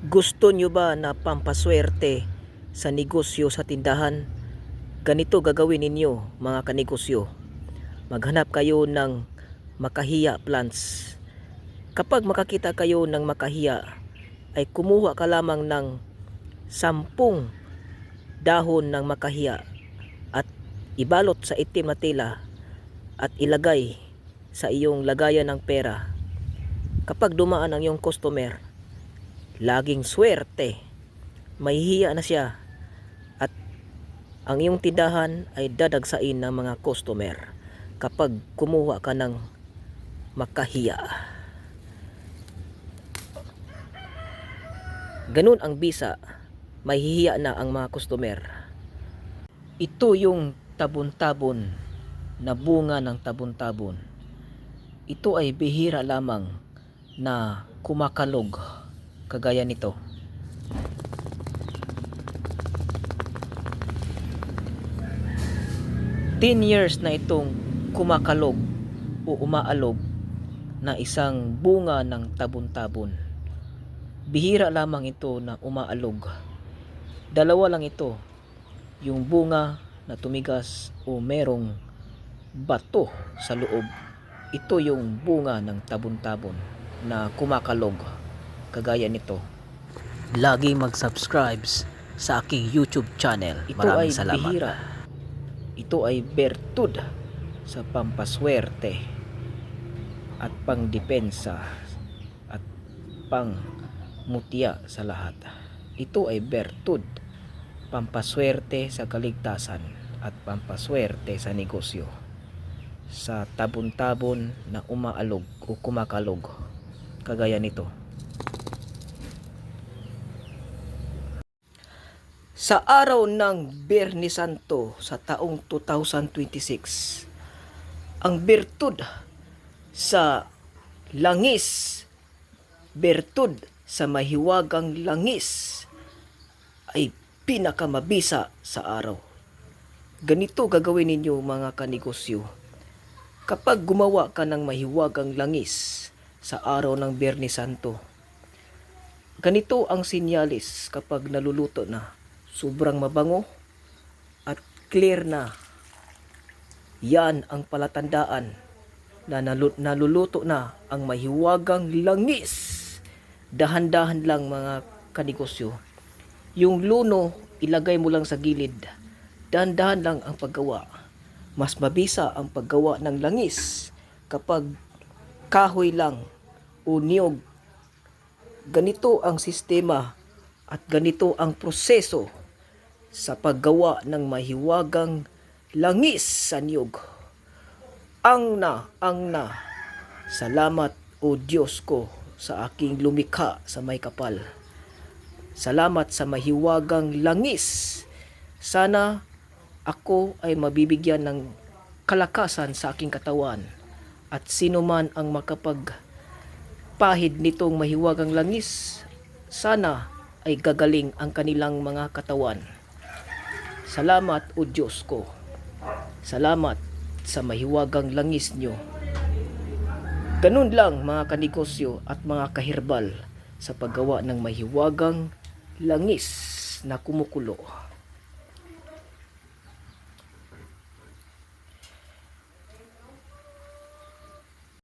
Gusto nyo ba na pampaswerte sa negosyo sa tindahan? Ganito gagawin ninyo mga kanegosyo. Maghanap kayo ng makahiya plants. Kapag makakita kayo ng makahiya, ay kumuha ka lamang ng 10 dahon ng makahiya at ibalot sa itim na tela at ilagay sa iyong lagayan ng pera. Kapag dumaan ang iyong customer, laging swerte, mahihiya na siya at ang iyong tindahan ay dadagsain ng mga customer kapag kumuha ka ng makahiya. Ganun ang bisa, mahihiya na ang mga customer. Ito yung tabon-tabon na bunga ng tabon-tabon. Ito ay bihira lamang na kumakalog kagaya nito. Ten years na itong kumakalog o umaalog na isang bunga ng tabon-tabon. Bihira lamang ito na umaalog. Dalawa lang ito, yung bunga na tumigas o merong bato sa loob. Ito yung bunga ng tabon-tabon na kumakalog kagaya nito. Lagi mag-subscribe sa aking YouTube channel. Maraming salamat. Bihira. Ito ay bertud sa pampaswerte at pangdepensa at pangmutya sa lahat. Ito ay bertud, pampaswerte sa kaligtasan at pampaswerte sa negosyo. Sa tabon-tabon na umaalog o kumakalog kagaya nito. Sa araw ng Biyernes Santo sa taong 2026, ang bertud sa langis, bertud sa mahiwagang langis ay pinakamabisa sa araw. Ganito gagawin ninyo mga kanegosyo. Kapag gumawa ka ng mahiwagang langis sa araw ng Biyernes Santo, ganito ang sinyalis kapag naluluto na. Sobrang mabango at clear na. Yan ang palatandaan na naluluto na ang mahiwagang langis. Dahan-dahan lang mga kanegosyo. Yung luno, ilagay mo lang sa gilid. Dahan-dahan lang ang paggawa. Mas mabisa ang paggawa ng langis kapag kahoy lang o niyog. Ganito ang sistema at ganito ang proseso sa paggawa ng mahiwagang langis sa niyog. Ang na, salamat o Diyos ko sa aking lumikha sa may kapal. Salamat sa mahiwagang langis. Sana ako ay mabibigyan ng kalakasan sa aking katawan at sino man ang makapagpahid nitong mahiwagang langis, sana ay gagaling ang kanilang mga katawan. Salamat o Diyos ko. Salamat sa mahiwagang langis nyo. Ganun lang mga kanegosyo at mga kaherbal sa paggawa ng mahiwagang langis na kumukulo.